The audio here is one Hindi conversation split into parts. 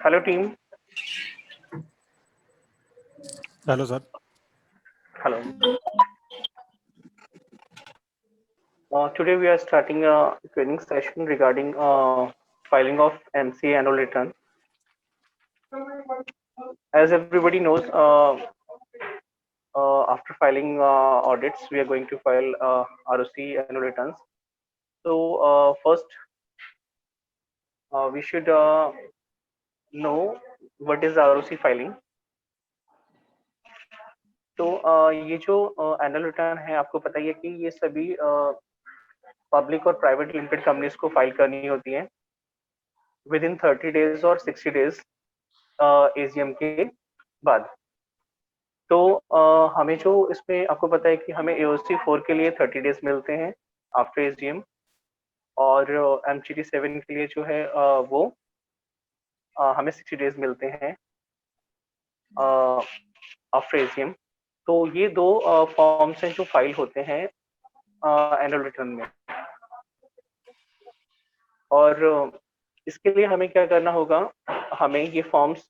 Hello team. Hello, sir. Hello. Today we are starting a training session regarding filing of MCA annual return. As everybody knows, after filing audits, we are going to file ROC annual returns. So first, we should know what is ROC filing. तो ये जो एनुअल रिटर्न है, आपको पता ही है कि ये सभी पब्लिक और प्राइवेट लिमिटेड कंपनीज को फाइल करनी होती है विद इन 30 डेज और 60 डेज एजीएम के बाद। तो हमें जो इसमें आपको पता है कि हमें एओसी 4 के लिए 30 डेज मिलते हैं आफ्टर एजीएम, और एमजीटी 7 के लिए जो है वो हमें 60 डेज मिलते हैं आफ्टर एजीएम। तो ये दो फॉर्म्स हैं जो फाइल होते हैं एनुअल रिटर्न में। और इसके लिए हमें क्या करना होगा, हमें ये फॉर्म्स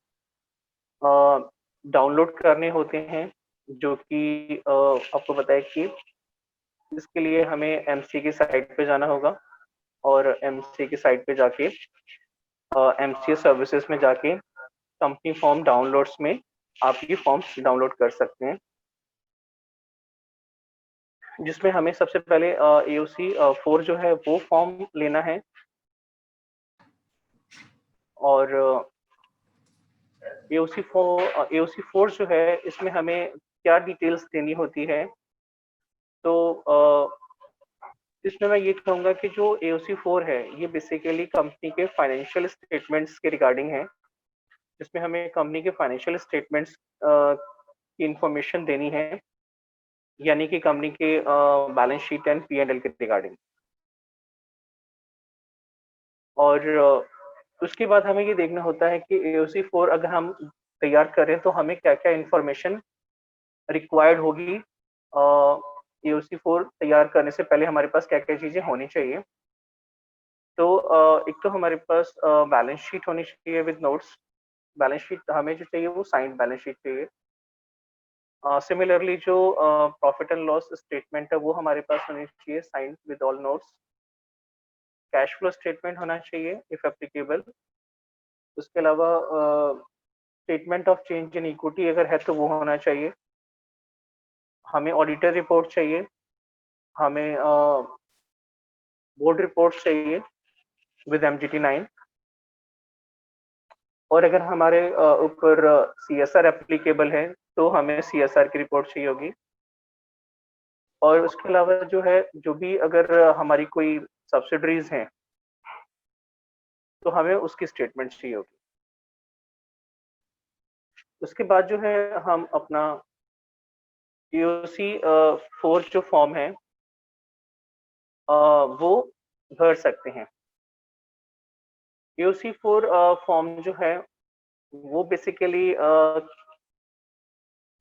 डाउनलोड करने होते हैं, जो कि आपको पता है कि इसके लिए हमें एमसी की साइट पे जाना होगा, और एमसी की साइट पे जाके एमसी सर्विसेज में जाके कंपनी फॉर्म डाउनलोड्स में आप ये फॉर्म्स डाउनलोड कर सकते हैं, जिसमें हमें सबसे पहले एओसी 4 जो है वो फॉर्म लेना है। और एओसी 4 जो है, इसमें हमें क्या डिटेल्स देनी होती है, तो इसमें मैं ये कहूँगा कि जो एओसी 4 है ये बेसिकली कंपनी के फाइनेंशियल स्टेटमेंट्स के रिगार्डिंग है, जिसमें हमें कंपनी के फाइनेंशियल स्टेटमेंट्स की इंफॉर्मेशन देनी है, यानी कि कंपनी के बैलेंस शीट एंड पी&एल के रिगार्डिंग। और उसके बाद हमें ये देखना होता है कि एओसी 4 अगर हम तैयार करें तो हमें क्या क्या इंफॉर्मेशन रिक्वायर्ड होगी। एओसी 4 तैयार करने से पहले हमारे पास क्या क्या चीज़ें होनी चाहिए। तो एक तो हमारे पास बैलेंस शीट होनी चाहिए विद नोट्स। बैलेंस शीट हमें जो चाहिए वो साइंड बैलेंस शीट चाहिए। सिमिलरली जो प्रॉफिट एंड लॉस स्टेटमेंट है वो हमारे पास होनी चाहिए signed with all notes. Cash flow statement होना चाहिए इफ एप्लीकेबल। उसके अलावा statement of change in equity अगर है तो वो होना चाहिए। हमें ऑडिटर रिपोर्ट चाहिए, हमें बोर्ड रिपोर्ट चाहिए विद एमजीटी 9, और अगर हमारे ऊपर सीएसआर एप्लीकेबल है तो हमें सीएसआर की रिपोर्ट चाहिए होगी। और उसके अलावा जो है, जो भी अगर हमारी कोई सब्सिडरीज हैं तो हमें उसकी स्टेटमेंट चाहिए होगी। उसके बाद जो है हम अपना एओसी 4 जो फॉर्म है वो भर सकते हैं। एओसी 4 फॉर्म जो है वो बेसिकली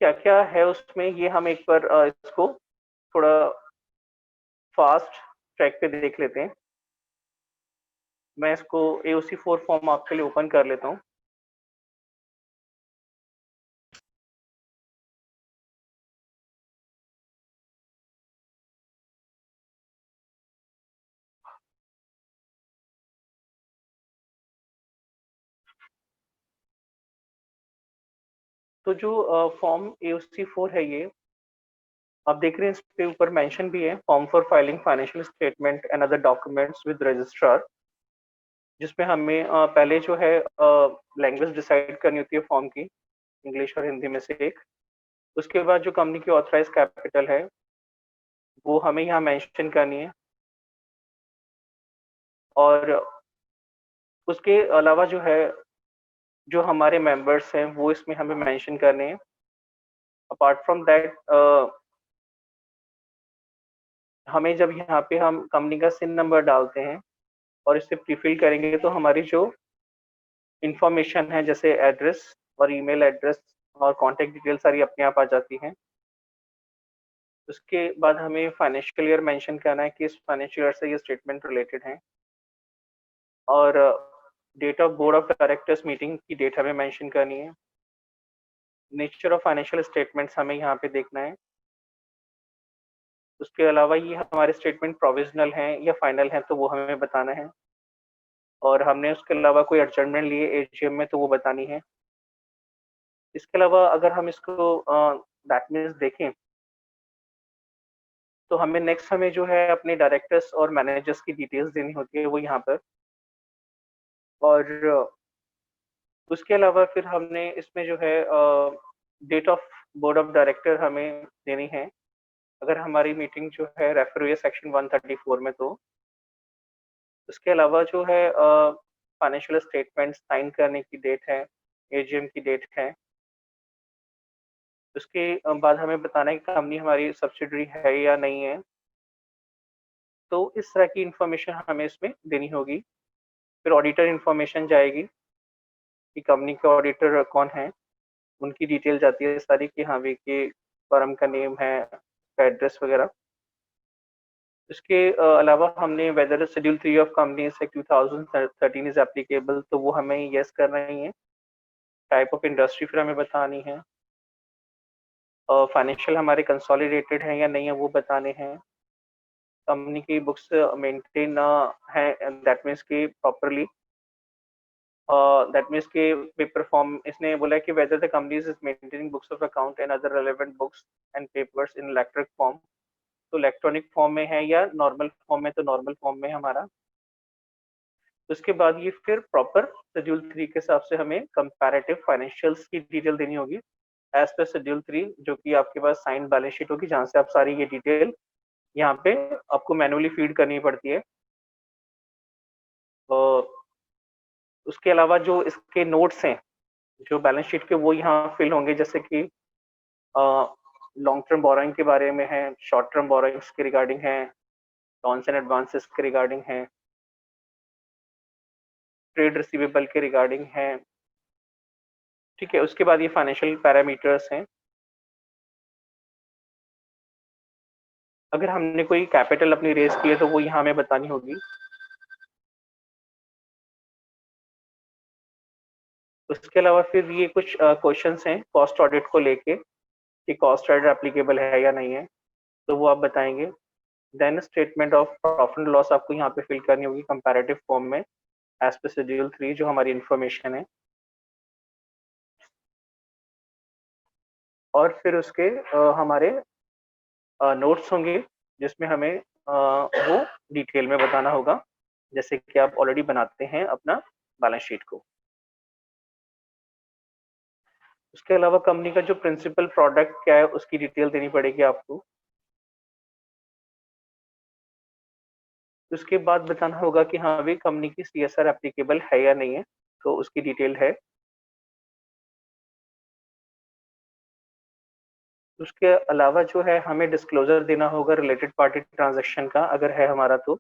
क्या क्या है उसमें, ये हम एक बार इसको थोड़ा फास्ट ट्रैक पे देख लेते हैं। मैं इसको एओसी 4 फॉर्म आपके लिए ओपन कर लेता हूँ। तो जो फॉर्म एओसी 4 है, ये आप देख रहे हैं, इसके ऊपर मेंशन भी है, form for filing financial statement and other documents with registrar, जिसमें हमें पहले जो है लैंग्वेज डिसाइड करनी होती है फॉर्म की, इंग्लिश और हिंदी में से एक। उसके बाद जो कंपनी की ऑथराइज कैपिटल है वो हमें यहाँ मेंशन करनी है, और उसके अलावा जो है जो हमारे मेंबर्स हैं वो इसमें हमें मेंशन करने हैं। अपार्ट फ्रॉम दैट हमें जब यहाँ पे हम कंपनी का सिन नंबर डालते हैं और इसे प्रीफिल करेंगे तो हमारी जो इंफॉर्मेशन है, जैसे एड्रेस और ईमेल एड्रेस और कॉन्टेक्ट डिटेल, सारी अपने आप आ जाती हैं। उसके बाद हमें फाइनेंशियल ईयर मेंशन करना है कि इस फाइनेंशियल ईयर से ये स्टेटमेंट रिलेटेड है। और date of board of directors meeting की डेट हमें मेंशन करनी है। नेचर ऑफ फाइनेंशियल स्टेटमेंट्स हमें यहाँ पे देखना है। उसके अलावा ये हमारे स्टेटमेंट प्रोविजनल हैं या फाइनल हैं तो वो हमें बताना है, और हमने उसके अलावा कोई एडजस्टमेंट लिए एजीएम में तो वो बतानी है। इसके अलावा अगर हम इसको दैट मीन्स देखें तो हमें जो है अपने डायरेक्टर्स और मैनेजर्स की डिटेल्स देनी होती है वो यहाँ पर। और उसके अलावा फिर हमने इसमें जो है date of board of director हमें देनी है अगर हमारी मीटिंग जो है रेफर हुई है सेक्शन 134 में तो। उसके अलावा जो है फाइनेंशियल स्टेटमेंट साइन करने की डेट है, एजीएम की डेट है। उसके बाद हमें बताना है कि कंपनी हमारी सब्सिडरी है या नहीं है। तो इस तरह की इंफॉर्मेशन हमें इसमें देनी होगी। फिर ऑडिटर इंफॉर्मेशन जाएगी कि कंपनी के ऑडिटर कौन है, उनकी डिटेल जाती है सारी कि हाँ भाई कि फर्म का नेम है, एड्रेस वगैरह। इसके अलावा हमने whether schedule 3 of companies act 2013 is applicable तो वो हमें यस करना ही है। टाइप ऑफ इंडस्ट्री फिर हमें बतानी है। फाइनेंशियल हमारे कंसोलिडेटेड हैं या नहीं है वो बताने हैं। कंपनी की बुक्स मेंटेन है, दैट मीन्स कि प्रॉपरली, दैट मीन्स कि पेपर फॉर्म इसने बोला है कि whether the companies is maintaining books of account and other relevant books and papers in electric form, तो इलेक्ट्रॉनिक फॉर्म में है या नॉर्मल फॉर्म में, तो नॉर्मल फॉर्म में हमारा। उसके बाद ये फिर प्रॉपर शेड्यूल 3 के हिसाब से हमें कंपैरेटिव फाइनेंशियल्स की डिटेल देनी होगी एज पर शेड्यूल 3, जो कि आपके पास साइन बैलेंस शीट होगी जहां से आप सारी ये डिटेल यहाँ पे आपको मैनुअली फीड करनी पड़ती है। तो उसके अलावा जो इसके नोट्स हैं जो बैलेंस शीट के वो यहाँ फिल होंगे, जैसे कि लॉन्ग टर्म बोरोइंग के बारे में है, शॉर्ट टर्म बोरोइंग्स के रिगार्डिंग है, लॉन्स एंड एडवांसेस के रिगार्डिंग है, ट्रेड रिसीवेबल के रिगार्डिंग है। ठीक है, उसके बाद ये फाइनेंशियल पैरामीटर्स हैं। अगर हमने कोई कैपिटल अपनी रेज की है तो वो यहाँ हमें बतानी होगी। उसके अलावा फिर ये कुछ क्वेश्चंस हैं कॉस्ट ऑडिट को लेके कि कॉस्ट ऑडिट एप्लीकेबल है या नहीं है, तो वो आप बताएंगे। Then statement of profit loss आपको यहाँ पे फिल करनी होगी कंपैरेटिव फॉर्म में एज पर शेड्यूल 3 जो हमारी इंफॉर्मेशन है। और फिर उसके हमारे नोट्स होंगे जिसमें हमें वो डिटेल में बताना होगा, जैसे कि आप ऑलरेडी बनाते हैं अपना बैलेंस शीट को। उसके अलावा कंपनी का जो प्रिंसिपल प्रोडक्ट क्या है उसकी डिटेल देनी पड़ेगी आपको। उसके बाद बताना होगा कि हाँ भाई कंपनी की सीएसआर एप्लीकेबल है या नहीं है, तो उसकी डिटेल है। उसके अलावा जो है हमें डिस्क्लोजर देना होगा रिलेटेड पार्टी ट्रांजैक्शन का अगर है हमारा तो।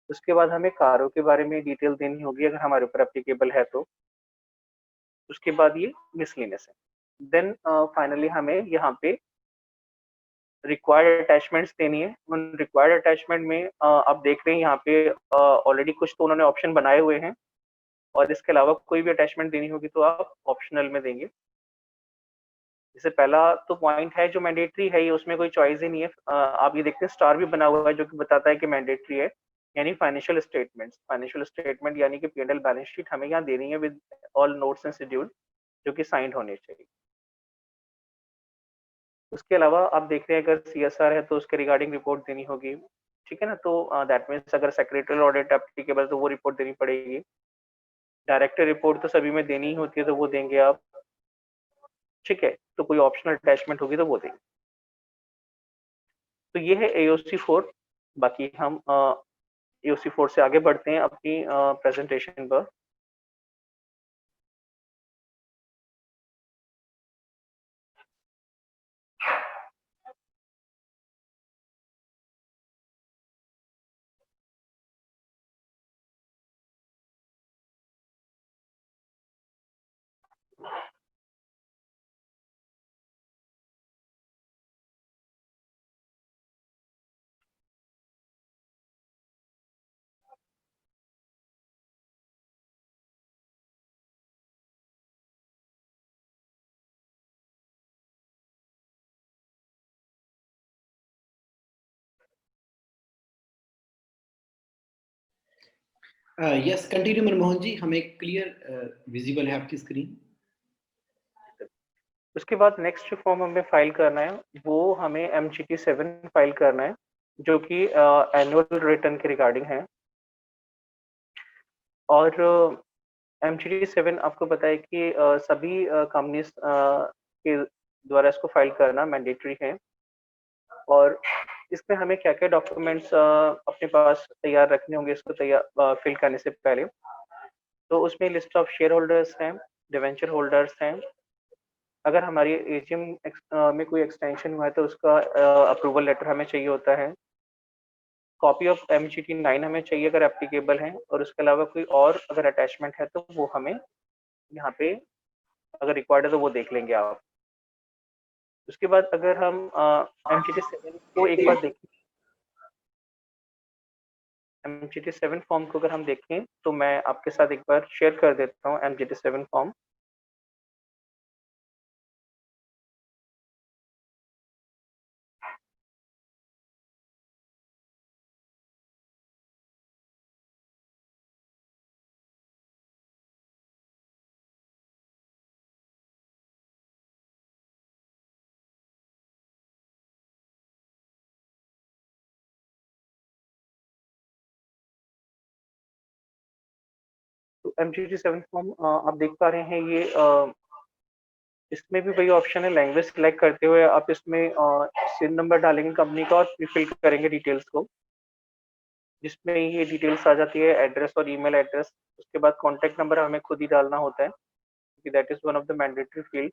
उसके बाद हमें कारों के बारे में डिटेल देनी होगी अगर हमारे ऊपर एप्लीकेबल है तो। उसके बाद ये मिसलेनियस है। देन फाइनली हमें यहाँ पे रिक्वायर्ड अटैचमेंट्स देनी है। उन रिक्वायर्ड अटैचमेंट में आप देख रहे हैं यहाँ पे ऑलरेडी कुछ तो उन्होंने ऑप्शन बनाए हुए हैं, और इसके अलावा कोई भी अटैचमेंट देनी होगी तो आप ऑप्शनल में देंगे। जैसे पहला तो पॉइंट है जो मैंडेटरी है, ये उसमें कोई चॉइस ही नहीं है। आप ये देखते हैं स्टार भी बना हुआ है जो कि बताता है कि मैंडेटरी है, यानी फाइनेंशियल स्टेटमेंट यानी कि पी&एल बैलेंस शीट हमें यहाँ देनी है with all notes and schedule जो कि साइंड होने चाहिए। उसके अलावा आप देख रहे हैं अगर सीएसआर है तो उसके रिगार्डिंग रिपोर्ट देनी होगी। ठीक है ना, तो दैट मीन्स अगर सेक्रेटरियल ऑडिट एप्लीकेबल तो वो रिपोर्ट देनी पड़ेगी। डायरेक्टर रिपोर्ट तो सभी में देनी ही होती है तो वो देंगे आप। ठीक है, तो कोई ऑप्शनल अटैचमेंट होगी तो वो देंगे। तो ये है AOC 4। बाकी हम AOC 4 से आगे बढ़ते हैं अपनी प्रेजेंटेशन पर। यस, कंटिन्यू मनमोहन जी, हमें क्लियर विजिबल है आपकी स्क्रीन। उसके बाद नेक्स्ट जो फॉर्म हमें फाइल करना है वो हमें MGT7 फाइल करना है, जो कि एनुअल रिटर्न के रिगार्डिंग है। और MGT7 आपको पता है कि सभी कंपनीज के द्वारा इसको फाइल करना मैंडेटरी है। और इसमें हमें क्या क्या डॉक्यूमेंट्स अपने पास तैयार रखने होंगे इसको तैयार फिल करने से पहले। तो उसमें लिस्ट ऑफ शेयर होल्डर्स हैं, डिवेंचर होल्डर्स हैं। अगर हमारी एजीएम में कोई एक्सटेंशन हुआ है तो उसका अप्रूवल लेटर हमें चाहिए होता है। कॉपी ऑफ MGT9 हमें चाहिए अगर एप्लीकेबल है, और उसके अलावा कोई और अगर अटैचमेंट है तो वो हमें यहाँ पे अगर रिक्वायर्ड है तो वो देख लेंगे आप। उसके बाद अगर हम MGT7 को एक बार देखें, MGT7 फॉर्म को अगर हम देखें तो मैं आपके साथ एक बार शेयर कर देता हूँ MGT7 फॉर्म। तो MGT7 फॉर्म आप देख पा रहे हैं, ये इसमें भी वही ऑप्शन है, लैंग्वेज सिलेक्ट करते हुए आप इसमें सिन नंबर डालेंगे कंपनी का और फिल करेंगे डिटेल्स को, जिसमें ये डिटेल्स आ जाती है, एड्रेस और ईमेल एड्रेस। उसके बाद कॉन्टैक्ट नंबर हमें खुद ही डालना होता है, क्योंकि that is one of the mandatory field.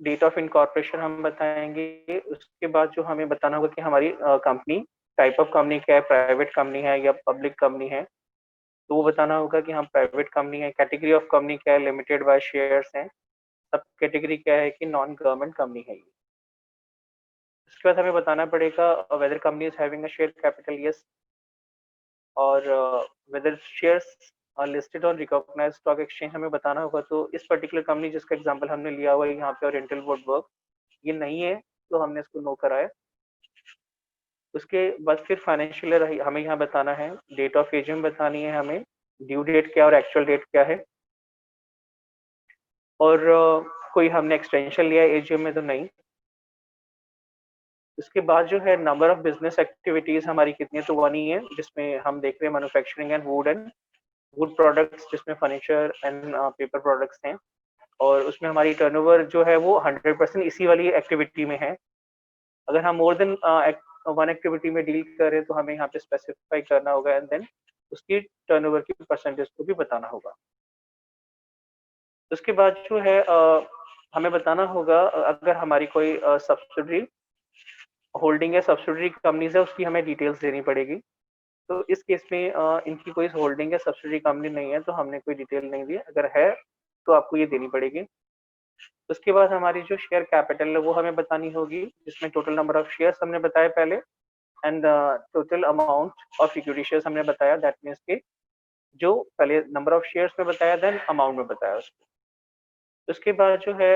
Date of incorporation हम बताएंगे। उसके बाद जो हमें बताना होगा कि हमारी कंपनी टाइप ऑफ कंपनी क्या है, प्राइवेट कंपनी है या पब्लिक कंपनी है, तो वो बताना होगा कि हम प्राइवेट कंपनी है। कैटेगरी ऑफ कंपनी क्या है, लिमिटेड बाय शेयर्स है। सब कैटेगरी क्या है कि नॉन गवर्नमेंट कंपनी है। उसके बाद हमें बताना पड़ेगा whether company is having a share capital, yes, और whether shares are listed on recognised stock exchange हमें बताना होगा। तो इस पर्टिकुलर कंपनी जिसका एग्जांपल हमने लिया हुआ है यहाँ पे, ओरिएंटल वुड वर्क, ये नहीं है तो हमने इसको नो कराया। उसके बाद फिर फाइनेंशियल ईयर हमें यहाँ बताना है, डेट ऑफ एजीएम बतानी है हमें, ड्यू डेट क्या और एक्चुअल डेट क्या है, और कोई हमने एक्सटेंशन लिया है एजीएम में तो नहीं। उसके बाद जो है नंबर ऑफ बिजनेस एक्टिविटीज हमारी कितनी है, तो वन ही है, जिसमें हम देख रहे हैं मैन्युफैक्चरिंग एंड वुड प्रोडक्ट्स, जिसमें फर्नीचर एंड पेपर प्रोडक्ट्स हैं। और उसमें हमारी टर्नओवर जो है वो 100% इसी वाली एक्टिविटी में है। अगर हम मोर देन वन एक्टिविटी में डील करें तो हमें यहाँ पे स्पेसिफाई करना होगा, एंड देन उसकी टर्नओवर की परसेंटेज को भी बताना होगा। उसके बाद जो है हमें बताना होगा अगर हमारी कोई सब्सिडरी होल्डिंग है, सब्सिडरी कंपनीज है, उसकी हमें डिटेल्स देनी पड़ेगी। तो इस केस में इनकी कोई होल्डिंग है, सब्सिडरी कंपनी नहीं है, तो हमने कोई डिटेल नहीं दी। अगर है तो आपको ये देनी पड़ेगी। उसके बाद हमारी जो शेयर कैपिटल है वो हमें बतानी होगी, जिसमें टोटल नंबर ऑफ शेयर्स हमने बताया पहले, and total amount of equity shares हमने बताया। दैट मीन्स कि जो पहले नंबर ऑफ शेयर्स में बताया, देन अमाउंट में बताया उसको। उसके बाद जो है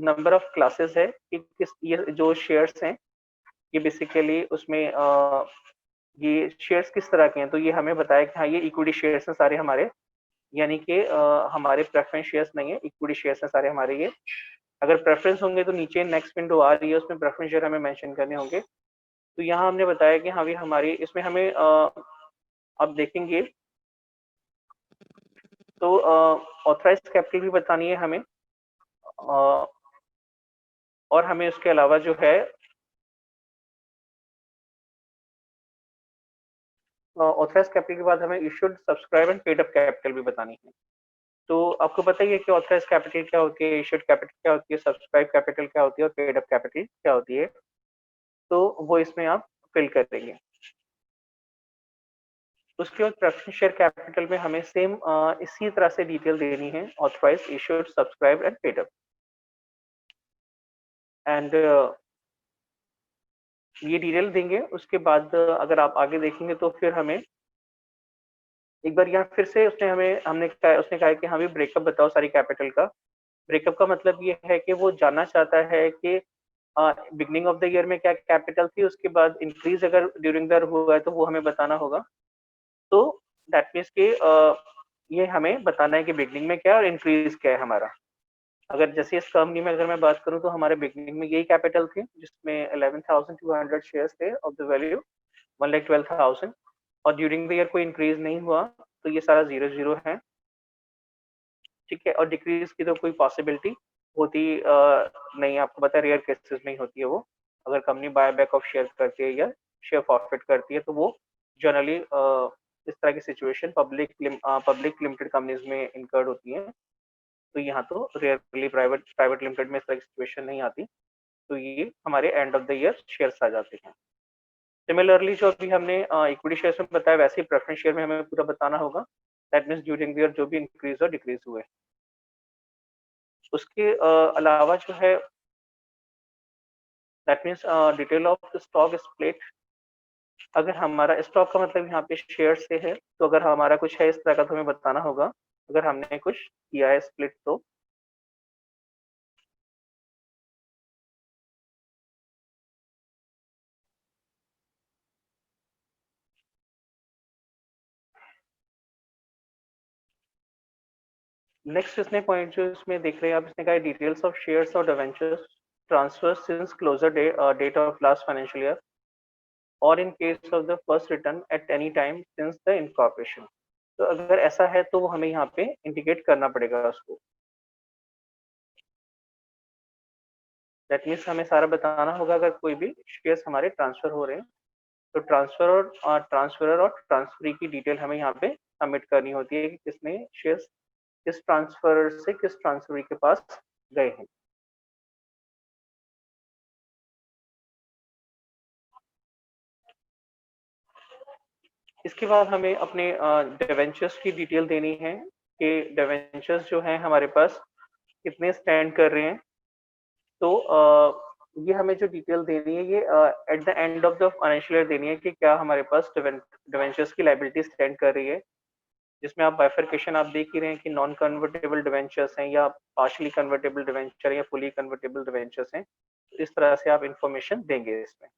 नंबर ऑफ क्लासेस है कि किस, ये जो शेयर्स हैं ये बेसिकली उसमें ये शेयर्स किस तरह के हैं, तो ये हमें बताया कि हाँ ये इक्विटी शेयर्स हैं सारे हमारे, यानी कि हमारे प्रेफरेंस शेयर्स नहीं है, इक्विटी शेयर्स हैं सारे हमारे। ये अगर प्रेफरेंस होंगे तो नीचे नेक्स्ट विंडो आ रही है, उसमें प्रेफरेंस शेयर हमें मेंशन करने होंगे। तो यहाँ हमने बताया कि हाँ भी हमारी इसमें हमें आप देखेंगे तो ऑथराइज कैपिटल भी बतानी है हमें, और हमें उसके अलावा जो है ऑथराइज कैपिटल के बाद हमें issued, subscribe and paid up capital भी बतानी है। तो आपको पता ही है कि ऑथराइज कैपिटल क्या होती है, इशूड कैपिटल क्या होती है, सब्सक्राइब कैपिटल क्या होती है और पेड अप कैपिटल क्या होती है। तो वो इसमें आप फिल कर देंगे। उसके बाद प्रेफरेंस शेयर कैपिटल में हमें सेम इसी तरह से डिटेल देनी है, authorise, issued, subscribe and paid up. And ये डिटेल देंगे। उसके बाद अगर आप आगे देखेंगे तो फिर हमें एक बार यहाँ फिर से उसने कहा कि हमें ब्रेकअप बताओ सारी कैपिटल का। ब्रेकअप का मतलब ये है कि वो जानना चाहता है कि बिगनिंग ऑफ द ईयर में क्या कैपिटल थी, उसके बाद इंक्रीज अगर ड्यूरिंग द ईयर हुआ है तो वो हमें बताना होगा। तो दैट मीन्स कि ये हमें बताना है कि बिगनिंग में क्या है और इंक्रीज क्या है हमारा। अगर जैसे इस कंपनी में अगर मैं बात करूं तो हमारे बिगनिंग में यही कैपिटल थी जिसमें 11,200 शेयर्स थे ऑफ द वैल्यू 1,12,000, और ड्यूरिंग द ईयर कोई इंक्रीज नहीं हुआ तो ये सारा 0 है। ठीक है, और डिक्रीज की तो कोई पॉसिबिलिटी होती नहीं, आपको पता है रेयर केसेस में ही होती है वो। अगर company buy back of share करती है या शेयर फॉरफिट करती है तो वो जनरली इस तरह की सिचुएशन पब्लिक लिमिटेड कंपनीज में इनकर्ड होती है। तो यहाँ तो रेयरली प्राइवेट लिमिटेड में इस तरह की सिचुएशन नहीं आती, तो ये हमारे end of the year shares आ जाते हैं। सिमिलरली जो अभी हमने इक्विटी शेयर्स में बताया वैसे ही प्रेफरेंस शेयर में हमें पूरा बताना होगा, that means during the year जो भी इंक्रीज और डिक्रीज हुए। उसके अलावा जो है that means detail of stock split. अगर हमारा स्टॉक का मतलब यहाँ पे शेयर से है, तो अगर हमारा कुछ है इस तरह का तो हमें बताना होगा अगर हमने कुछ किया है स्प्लिट तो। नेक्स्ट इसने पॉइंट जो इसमें देख रहे हैं आप, इसने कहा डिटेल्स ऑफ शेयर्स और debentures transfer since closure date of last financial year और in case of the first return at any time since the incorporation. तो अगर ऐसा है तो वो हमें यहाँ पे इंडिकेट करना पड़ेगा उसको। दैट मीन्स हमें सारा बताना होगा अगर कोई भी शेयर्स हमारे ट्रांसफर हो रहे हैं तो ट्रांसफरर और ट्रांसफरी की डिटेल हमें यहाँ पे सबमिट करनी होती है कि किसने शेयर्स किस ट्रांसफर से किस ट्रांसफरी के पास गए हैं। इसके बाद हमें अपने डिवेंचर्स की डिटेल देनी है कि डिवेंचर्स जो हैं हमारे पास कितने स्टैंड कर रहे हैं। तो ये हमें जो डिटेल देनी है ये eight the end of the financial year देनी है कि क्या हमारे पास डिवेंचर्स की लाइबिलिटी स्टैंड कर रही है, जिसमें आप बाइफरकेशन आप देख ही रहे हैं कि नॉन कन्वर्टेबल डिवेंचर्स हैं या पार्शली कन्वर्टेबल डिवेंचर या फुली कन्वर्टेबल डिवेंचर्स हैं। तो इस तरह से आप इंफॉर्मेशन देंगे इसमें।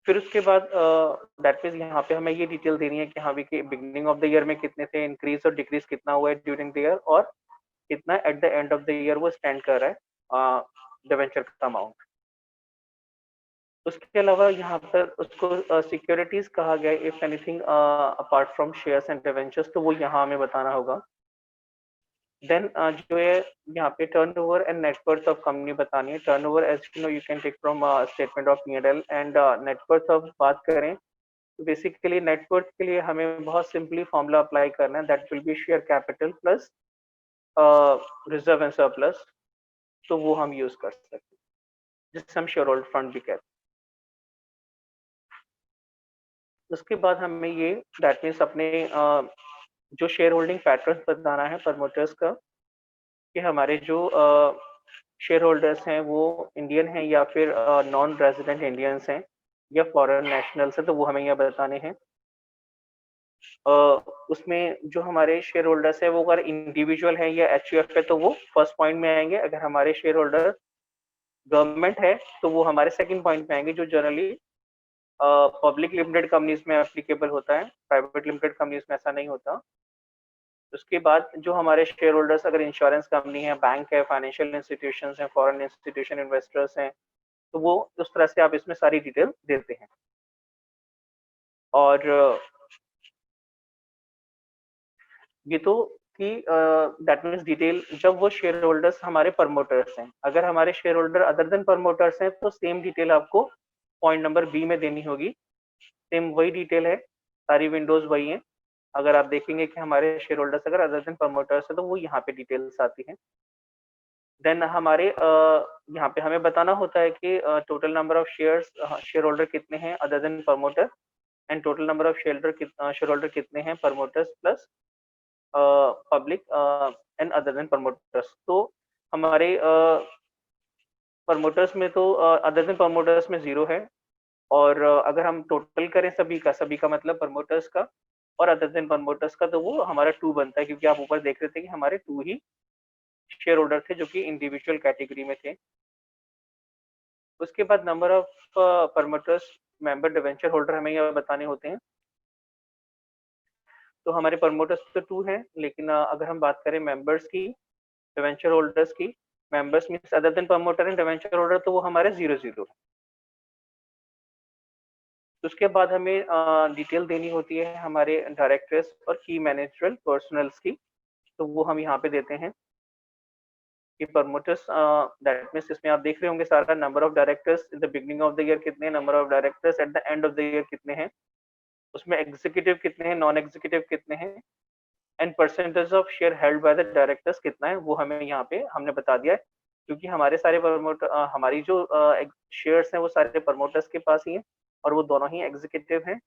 फिर उसके बाद दैट मीन्स यहाँ पे हमें ये डिटेल देनी है कि हाँ भी कि बिगिनिंग ऑफ द ईयर में कितने थे, इंक्रीज और डिक्रीज कितना हुआ है ड्यूरिंग द ईयर, और कितना eight the end of the year वो स्टैंड कर रहा है डिवेंचर का अमाउंट। उसके अलावा यहाँ पर उसको सिक्योरिटीज कहा गया है, if anything apart from shares and debentures, तो वो यहाँ हमें बताना होगा। देन जो है यहाँ पे turnover and net worth of company बतानी है। Turnover as you know you can take from statement of P&L, and net worth of बात करें तो बेसिकली नेटवर्थ के लिए हमें बहुत सिंपली फॉर्मूला अप्लाई करना है, that will be share capital plus reserve and surplus. तो वो हम यूज कर सकते हैं जिससे हम शेयर होल्डर फंड भी कहते हैं। उसके बाद हमें ये दैट मीन्स अपने जो शेयर होल्डिंग पैटर्न बताना है प्रमोटर्स का, कि हमारे जो शेयर होल्डर्स हैं वो इंडियन हैं या फिर नॉन रेजिडेंट इंडियंस हैं या फॉरेन नेशनल्स हैं, तो वो हमें यहाँ बताने हैं। उसमें जो हमारे शेयर होल्डर्स है वो अगर इंडिविजुअल है या HUF है तो वो फर्स्ट पॉइंट में आएंगे। अगर हमारे शेयर होल्डर गवर्नमेंट है तो वो हमारे सेकंड पॉइंट में आएंगे, जो जनरली पब्लिक लिमिटेड कंपनीज में एप्लीकेबल होता है, प्राइवेट लिमिटेड कंपनीज में ऐसा नहीं होता। उसके बाद जो हमारे शेयर होल्डर्स अगर इंश्योरेंस कंपनी है, बैंक है, फाइनेंशियल इंस्टीट्यूशंस हैं, फॉरेन इंस्टीट्यूशन इन्वेस्टर्स हैं, तो वो उस तरह से आप इसमें सारी डिटेल देते हैं। और ये तो कि दैट मीन्स डिटेल जब वो शेयर होल्डर्स हमारे प्रमोटर्स हैं। अगर हमारे share holder other than promoters हैं तो सेम डिटेल आपको पॉइंट नंबर बी में देनी होगी। सेम वही डिटेल है, सारी विंडोज वही हैं। अगर आप देखेंगे कि हमारे शेयर होल्डर्स अगर अदर देन प्रमोटर्स है तो वो यहाँ पे डिटेल्स आती हैं। देन हमारे यहाँ पे हमें बताना होता है कि total number of share holder कितने हैं other than promoter, and total number of share holder कितने हैं promoters plus public and other than promoters. तो हमारे प्रमोटर्स में तो अदर देन प्रमोटर्स में 0 है, और अगर हम टोटल करें सभी का मतलब प्रमोटर्स का और अदर देन प्रमोटर्स का, तो वो हमारा 2 बनता है, क्योंकि आप ऊपर देख रहे थे कि हमारे 2 ही शेयर होल्डर थे जो कि इंडिविजुअल कैटेगरी में थे। उसके बाद number of promoters, member, debenture holder हमें यहाँ बताने होते हैं। तो हमारे प्रमोटर्स तो 2 हैं, लेकिन अगर हम बात करें मेंबर्स की, डिवेंचर होल्डर्स की, members means other than promoter and debenture holder, तो वो हमारे 0-0 है। उसके बाद हमें डिटेल देनी होती है हमारे डायरेक्टर्स और की मैनेजरल पर्सनल्स की, तो वो हम यहाँ पे देते हैं कि प्रमोटर्स, दैट मींस इसमें आप देख रहे होंगे सारा number of directors in the beginning of the year कितने, number of directors at the end of the year कितने हैं, उसमें एग्जीक्यूटिव कितने हैं, नॉन एग्जीक्यूटिव कितने हैं, and percentage of share held by the directors कितना है, वो हमें यहाँ पे हमने बता दिया है। क्योंकि हमारे सारे प्रमोटर, हमारी जो शेयर्स हैं वो सारे प्रमोटर्स के पास ही हैं और वो दोनों ही एग्जीक्यूटिव हैं,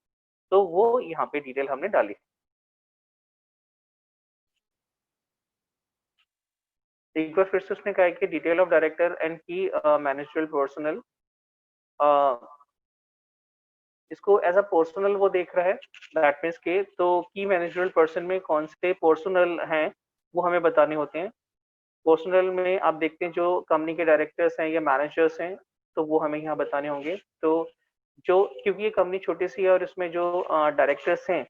तो वो यहाँ पे डिटेल हमने डाली। एक बार फिर से उसने कहा कि डिटेल ऑफ डायरेक्टर एंड की मैनेजरल पर्सनल, इसको एज अ पर्सनल वो देख रहा है, दैट मीन्स के तो की मैनेजरल पर्सन में कौन से पर्सनल हैं वो हमें बताने होते हैं। पर्सनल में आप देखते हैं जो कंपनी के डायरेक्टर्स हैं या मैनेजर्स हैं, तो वो हमें यहाँ बताने होंगे। तो जो, क्योंकि ये कंपनी छोटी सी है और इसमें जो डायरेक्टर्स हैं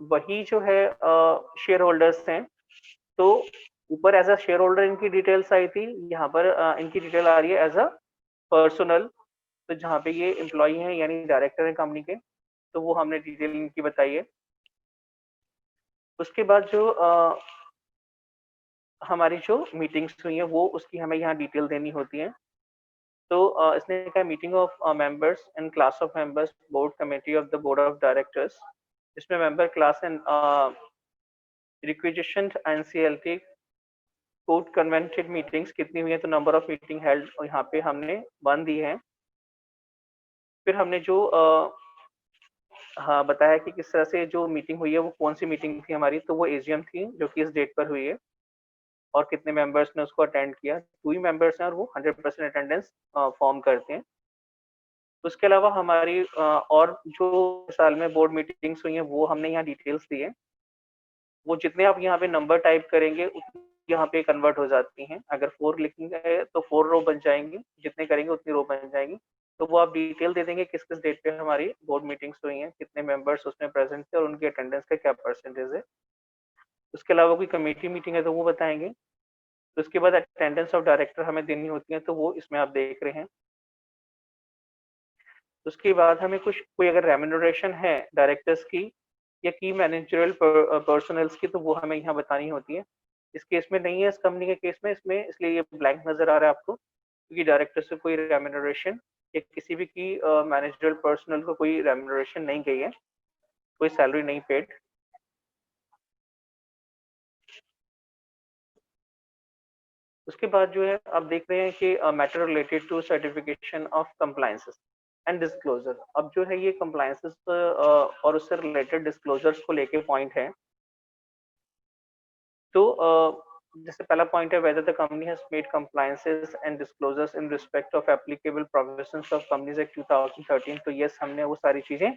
वही जो है शेयर होल्डर्स हैं, तो ऊपर एज अ शेयर होल्डर इनकी डिटेल्स आई थी, यहाँ पर इनकी डिटेल आ रही है एज अ पर्सनल। तो जहाँ पे ये एम्प्लॉई हैं यानी डायरेक्टर हैं कंपनी के, तो वो हमने डिटेल इनकी बताई है। उसके बाद जो हमारी जो मीटिंग्स हुई हैं वो उसकी हमें यहाँ डिटेल देनी होती है। तो इसने कहा meeting of members and class of members, board committee of the board of directors, इसमें member class and requisition NCLT court convened meetings कितनी हुई है, तो नंबर ऑफ मीटिंग हेल्ड यहाँ पे हमने 1 दी है। फिर हमने जो हाँ बताया कि किस तरह से जो मीटिंग हुई है वो कौन सी मीटिंग थी हमारी, तो वो एजीएम थी जो कि इस डेट पर हुई है और कितने मेंबर्स ने उसको अटेंड किया। 2 ही मेंबर्स हैं और वो 100% अटेंडेंस फॉर्म करते हैं। उसके अलावा हमारी और जो साल में बोर्ड मीटिंग्स हुई हैं वो हमने यहाँ डिटेल्स दी है। वो जितने आप यहाँ पे नंबर टाइप करेंगे उतनी यहाँ पे कन्वर्ट हो जाती हैं। अगर 4 लिखेंगे तो 4 रो बन जाएंगी, जितने करेंगे उतनी रो बन जाएंगी। तो वो आप डिटेल दे देंगे किस किस डेट पे हमारी बोर्ड मीटिंग्स हुई हैं, कितने मेंबर्स उसमें प्रेजेंट थे और उनकी अटेंडेंस का क्या परसेंटेज है। उसके अलावा कोई कमेटी मीटिंग है तो वो बताएंगे। तो उसके बाद अटेंडेंस ऑफ डायरेक्टर हमें देनी होती है, तो वो इसमें आप देख रहे हैं। उसके बाद हमें कुछ कोई अगर रेम्यूनरेशन है डायरेक्टर्स की या की मैनेजरल पर्सनल्स की, तो वो हमें यहाँ बतानी होती है। इस केस में नहीं है, इस कंपनी के केस में, इसमें इसलिए ये ब्लैंक नजर आ रहा है आपको, क्योंकि डायरेक्टर से कोई रेम्यूनरेशन या किसी भी की मैनेजरल पर्सनल को कोई रेम्यूनरेशन नहीं गई है, कोई सैलरी नहीं पेड। उसके बाद जो है आप देख रहे हैं कि matter related to certification of compliances and disclosure. अब जो है ये कंप्लायंसेस और उससे रिलेटेड डिस्क्लोजर्स को लेके पॉइंट है। तो जैसे पहला पॉइंट है whether the company has made compliances and disclosures in respect of applicable provisions of companies act 2013। तो यस, हमने वो सारी चीजें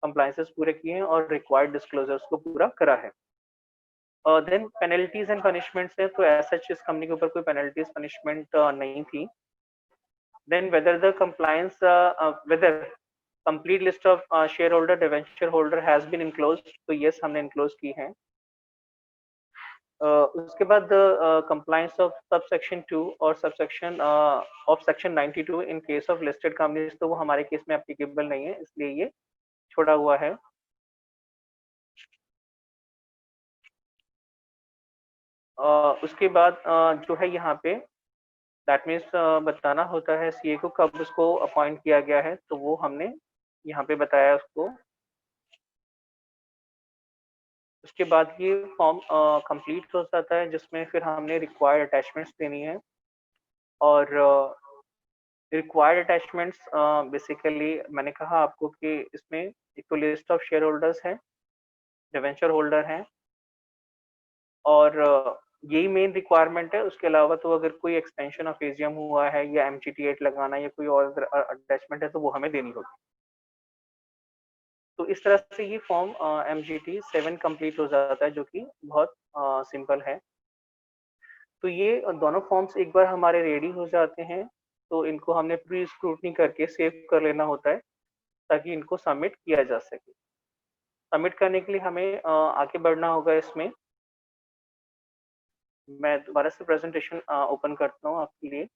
कंप्लायंसेस पूरे किए हैं और रिक्वायर्ड डिस्क्लोजर्स को पूरा करा है। देन पेनल्टीज एंड पनिशमेंट्स है, तो ऐसा इस कंपनी के ऊपर कोई पेनल्टीज पनिशमेंट नहीं थी। Then whether the compliance, whether complete list of shareholder debenture holder has been enclosed, तो yes हमने enclose की है। उसके बाद compliance of subsection 2 और subsection of section 92 in case of listed companies, तो वो हमारे केस में applicable नहीं है, इसलिए ये छोड़ा हुआ है। उसके बाद जो है यहाँ पे दैट मीन्स बताना होता है सीए को कब उसको अपॉइंट किया गया है, तो वो हमने यहाँ पे बताया उसको। उसके बाद ये फॉर्म कंप्लीट हो जाता है जिसमें फिर हमने रिक्वायर्ड अटैचमेंट्स देनी है। और रिक्वायर्ड अटैचमेंट्स बेसिकली मैंने कहा आपको कि इसमें एक तो लिस्ट ऑफ शेयर होल्डर्स हैं, डिवेंचर होल्डर हैं, और यही मेन रिक्वायरमेंट है। उसके अलावा तो अगर कोई एक्सटेंशन ऑफ एजीएम हुआ है या एमजीटी 8 लगाना या कोई और अटैचमेंट है तो वो हमें देनी होगी। तो इस तरह से ये फॉर्म एमजीटी 7 कंप्लीट हो जाता है, जो कि बहुत सिंपल है। तो ये दोनों फॉर्म्स एक बार हमारे रेडी हो जाते हैं, तो इनको हमने प्री स्क्रूटनी करके सेव कर लेना होता है, ताकि इनको सबमिट किया जा सके। सबमिट करने के लिए हमें आगे बढ़ना होगा इसमें। मैं दोबारा से प्रेज़ेंटेशन ओपन करता हूँ आपके लिए।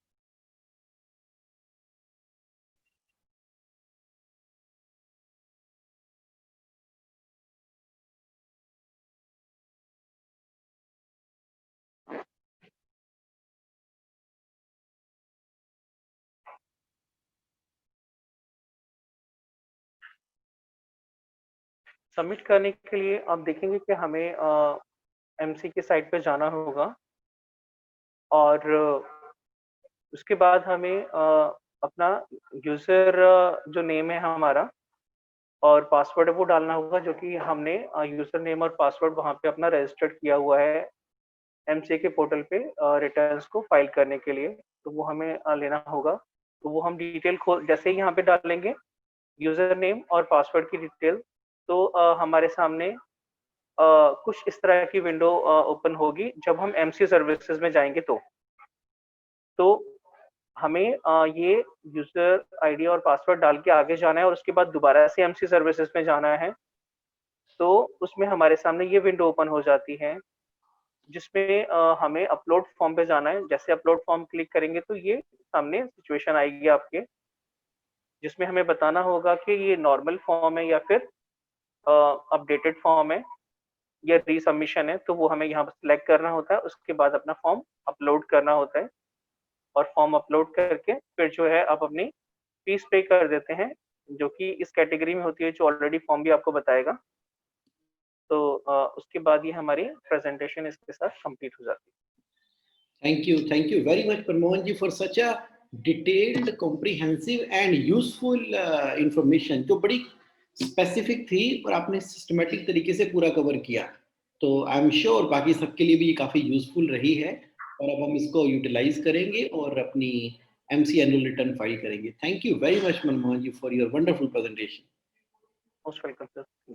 सबमिट करने के लिए आप देखेंगे कि हमें एमसी की साइट पे जाना होगा और उसके बाद हमें अपना यूज़र जो नेम है हमारा और पासवर्ड है वो डालना होगा, जो कि हमने यूज़र नेम और पासवर्ड वहाँ पे अपना रजिस्टर्ड किया हुआ है एमसीए के पोर्टल पे रिटर्न्स को फाइल करने के लिए, तो वो हमें लेना होगा। तो वो हम डिटेल खोल जैसे ही यहाँ पे डालेंगे यूज़र नेम और पासवर्ड की डिटेल, तो हमारे सामने कुछ इस तरह की विंडो ओपन होगी जब हम एमसी सर्विसेज में जाएँगे तो। तो हमें ये यूज़र आईडी और पासवर्ड डाल के आगे जाना है और उसके बाद दोबारा से एमसी सर्विसेज में जाना है। तो उसमें हमारे सामने ये विंडो ओपन हो जाती है, जिसमें हमें अपलोड फॉर्म पे जाना है। जैसे अपलोड फॉर्म क्लिक करेंगे तो ये सामने सिचुएशन आएगी आपके, जिसमें हमें बताना होगा कि ये नॉर्मल फॉर्म है या फिर अपडेटेड फॉर्म है या रीसबमिशन है, तो वो हमें यहाँ पर सिलेक्ट करना होता है। उसके बाद अपना फॉर्म अपलोड करना होता है और फॉर्म अपलोड करके फिर जो है आप अपनी फीस पे कर देते हैं, जो कि इस कैटेगरी में होती है, जो ऑलरेडी फॉर्म भी आपको बताएगा। तो उसके बाद ये हमारी प्रेजेंटेशन इसके साथ कंप्लीट हो जाती है। Thank you very much, Parmohan ji, for such a detailed, comprehensive and useful information, जो बड़ी स्पेसिफिक थी और आपने सिस्टमेटिक तरीके से पूरा कवर किया। तो आई एम श्योर बाकी सबके लिए भी ये काफ़ी यूजफुल रही है और अब हम इसको यूटिलाइज करेंगे और अपनी एमसी एनुअल रिटर्न फाइल करेंगे। Thank you very much Manmohan ji for your wonderful presentation. Most welcome sir.